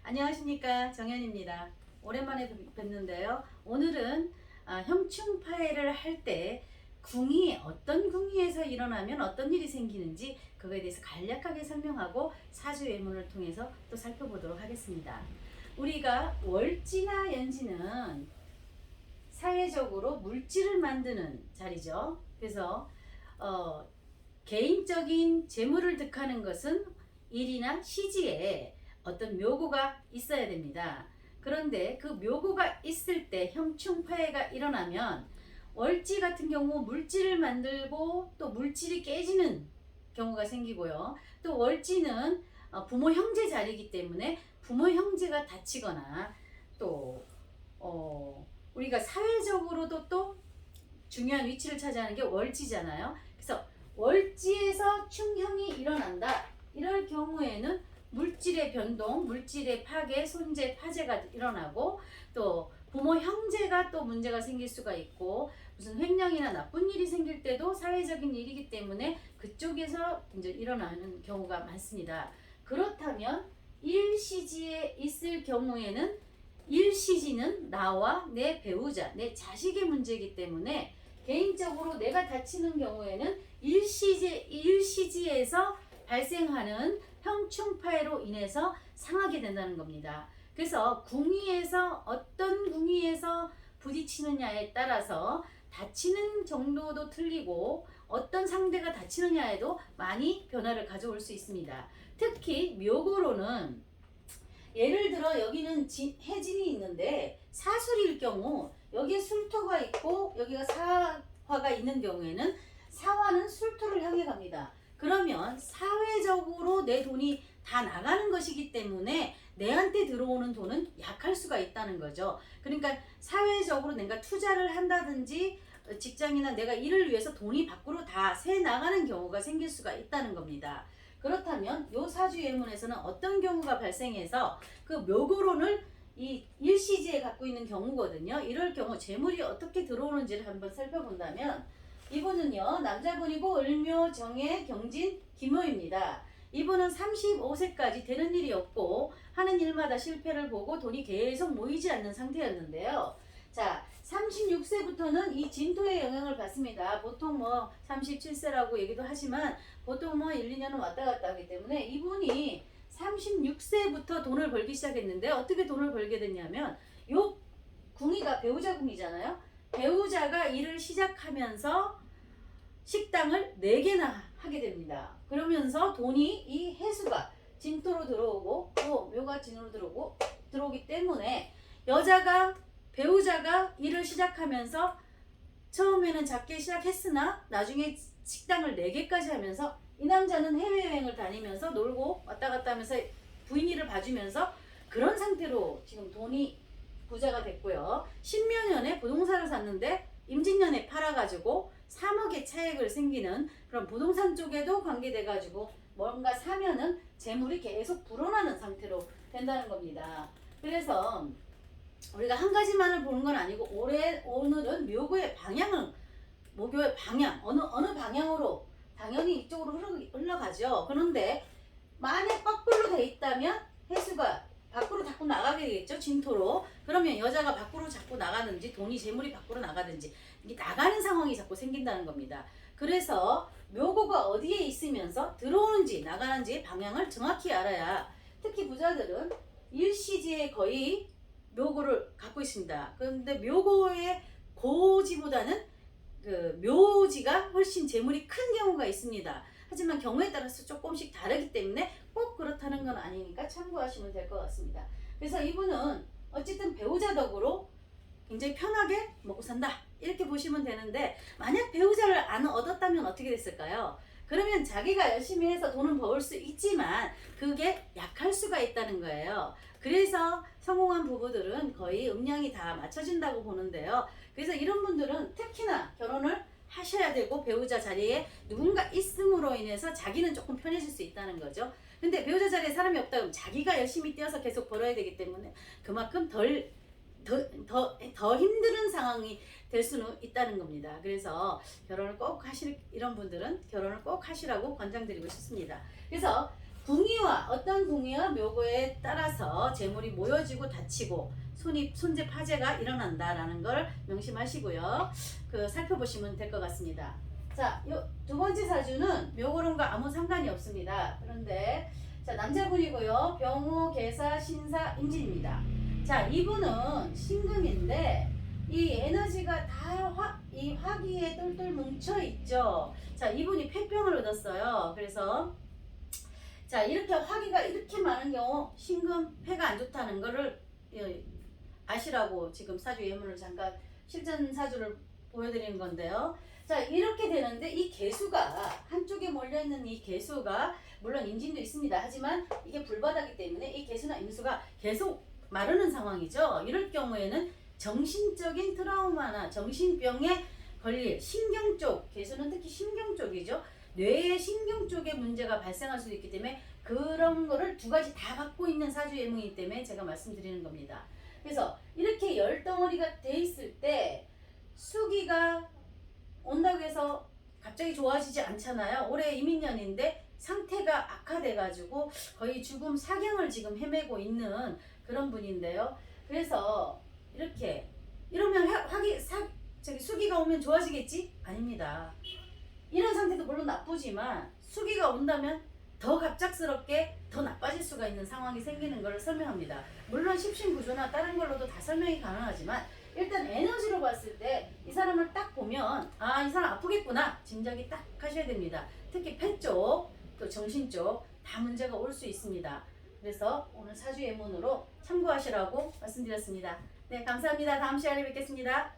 안녕하십니까, 정현입니다. 오랜만에 뵙는데요. 오늘은 형충파해를 할 때 궁이 어떤 궁위에서 일어나면 어떤 일이 생기는지 그거에 대해서 간략하게 설명하고 사주예문을 통해서 또 살펴보도록 하겠습니다. 우리가 월지나 연지는 사회적으로 물질을 만드는 자리죠. 그래서 개인적인 재물을 득하는 것은 일이나 시지에 어떤 묘고가 있어야 됩니다. 그런데 그 묘고가 있을 때 형충파해가 일어나면 월지 같은 경우 물질을 만들고 또 물질이 깨지는 경우가 생기고요. 또 월지는 부모 형제 자리이기 때문에 부모 형제가 다치거나 또 우리가 사회적으로도 또 중요한 위치를 차지하는 게 월지잖아요. 그래서 월지에서 충형이 일어난다. 이럴 경우에는 물질의 변동, 물질의 파괴, 손재, 파재가 일어나고 또 부모 형제가 또 문제가 생길 수가 있고 무슨 횡령이나 나쁜 일이 생길 때도 사회적인 일이기 때문에 그쪽에서 이제 일어나는 경우가 많습니다. 그렇다면 일시지에 있을 경우에는 일시지는 나와 내 배우자, 내 자식의 문제이기 때문에 개인적으로 내가 다치는 경우에는 일시지에서 발생하는 형충파해로 인해서 상하게 된다는 겁니다. 그래서 궁위에서 어떤 궁위에서 부딪히느냐에 따라서 다치는 정도도 틀리고 어떤 상대가 다치느냐에도 많이 변화를 가져올 수 있습니다. 특히 묘고로는 예를 들어 여기는 해진이 있는데 사술일 경우 여기에 술토가 있고 여기가 사화가 있는 경우에는 사화는 술토를 향해 갑니다. 그러면 사회적으로 내 돈이 다 나가는 것이기 때문에 내한테 들어오는 돈은 약할 수가 있다는 거죠. 그러니까 사회적으로 내가 투자를 한다든지 직장이나 내가 일을 위해서 돈이 밖으로 다 새 나가는 경우가 생길 수가 있다는 겁니다. 그렇다면 요 사주 예문에서는 어떤 경우가 발생해서 그 묘고론을 이 일시지에 갖고 있는 경우거든요. 이럴 경우 재물이 어떻게 들어오는지를 한번 살펴본다면 이분은요 남자분이고 을묘, 정해, 경진, 김묘입니다. 이분은 35세까지 되는 일이 없고 하는 일마다 실패를 보고 돈이 계속 모이지 않는 상태였는데요. 자, 36세부터는 이 진토의 영향을 받습니다. 보통 뭐 37세라고 얘기도 하지만 보통 뭐 1, 2년은 왔다 갔다 하기 때문에 이분이 36세부터 돈을 벌기 시작했는데 어떻게 돈을 벌게 됐냐면 요 궁이가 배우자 궁이잖아요. 배우자가 일을 시작하면서 식당을 4개나 하게 됩니다. 그러면서 돈이 이 해수가 진토로 들어오고 또 묘가 진으로 들어오기 때문에 배우자가 일을 시작하면서 처음에는 작게 시작했으나 나중에 식당을 4개까지 하면서 이 남자는 해외여행을 다니면서 놀고 왔다 갔다 하면서 부인 일을 봐주면서 그런 상태로 지금 돈이 부자가 됐고요. 신묘년에 부동산을 샀는데 임진년에 팔아가지고 3억의 차액을 생기는 그런 부동산 쪽에도 관계돼가지고 뭔가 사면은 재물이 계속 불어나는 상태로 된다는 겁니다. 그래서 우리가 한 가지만을 보는 건 아니고 오늘은 묘고의 방향을 묘고의 방향 어느 방향으로 당연히 이쪽으로 흘러가죠. 그런데 만약 거꾸로 돼 있다면 해수가 밖으로 자꾸 나가게 되겠죠. 진토로. 그러면 여자가 밖으로 자꾸 나가든지 돈이 재물이 밖으로 나가든지 이게 나가는 상황이 자꾸 생긴다는 겁니다. 그래서 묘고가 어디에 있으면서 들어오는지 나가는지 방향을 정확히 알아야 특히 부자들은 일시지에 거의 묘고를 갖고 있습니다. 그런데 묘고의 고지보다는 그 묘지가 훨씬 재물이 큰 경우가 있습니다. 하지만 경우에 따라서 조금씩 다르기 때문에 꼭 그렇다는 건 아니니까 참고하시면 될 것 같습니다. 그래서 이분은 어쨌든 배우자 덕으로 굉장히 편하게 먹고 산다 이렇게 보시면 되는데 만약 배우자를 안 얻었다면 어떻게 됐을까요? 그러면 자기가 열심히 해서 돈은 벌 수 있지만 그게 약할 수가 있다는 거예요. 그래서 성공한 부부들은 거의 음량이 다 맞춰진다고 보는데요. 그래서 이런 분들은 특히나 결혼을 하셔야 되고 배우자 자리에 누군가 있음으로 인해서 자기는 조금 편해질 수 있다는 거죠. 근데 배우자 자리에 사람이 없다 그러면 자기가 열심히 뛰어서 계속 벌어야 되기 때문에 그만큼 더 힘든 상황이 될 수는 있다는 겁니다. 그래서 결혼을 꼭 하실 이런 분들은 결혼을 꼭 하시라고 권장드리고 싶습니다. 그래서 붕이와 어떤 붕이와 묘고에 따라서 재물이 모여지고 닫히고 손재 파재가 일어난다라는 걸 명심하시고요. 살펴보시면 될 것 같습니다. 자, 요 두 번째 사주는 묘고론과 아무 상관이 없습니다. 그런데 자, 남자분이고요. 병호, 계사, 신사, 임진입니다. 자, 이분은 신금인데 이 에너지가 다 이 화기에 똘똘 뭉쳐 있죠. 자, 이분이 폐병을 얻었어요. 그래서 자, 이렇게 화기가 이렇게 많은 경우 신금 폐가 안 좋다는 거를 아시라고 지금 사주 예문을 잠깐 실전 사주를 보여드리는 건데요. 자, 이렇게 되는데 이 개수가 한쪽에 몰려있는 이 개수가 물론 임진도 있습니다. 하지만 이게 불바다기 때문에 이 개수나 임수가 계속 마르는 상황이죠. 이럴 경우에는 정신적인 트라우마나 정신병에 걸릴 신경 쪽, 개수는 특히 신경 쪽이죠. 뇌의 신경 쪽에 문제가 발생할 수도 있기 때문에 그런 거를 두 가지 다 갖고 있는 사주 예문이기 때문에 제가 말씀드리는 겁니다. 그래서 이렇게 열덩어리가 돼 있을 때 수기가 온다고 해서 갑자기 좋아지지 않잖아요. 올해 이민년인데 상태가 악화돼가지고 거의 죽음 사경을 지금 헤매고 있는 그런 분인데요. 그래서 이렇게 이러면 수기가 오면 좋아지겠지? 아닙니다. 이런 상태도 물론 나쁘지만 수기가 온다면 더 갑작스럽게 더 나빠질 수가 있는 상황이 생기는 것을 설명합니다. 물론 십신구조나 다른 걸로도 다 설명이 가능하지만 일단 에너지로 봤을 때 이 사람을 딱 보면 아, 이 사람 아프겠구나 짐작이 딱 하셔야 됩니다. 특히 폐 쪽, 또 정신 쪽 다 문제가 올 수 있습니다. 그래서 오늘 사주 예문으로 참고하시라고 말씀드렸습니다. 네, 감사합니다. 다음 시간에 뵙겠습니다.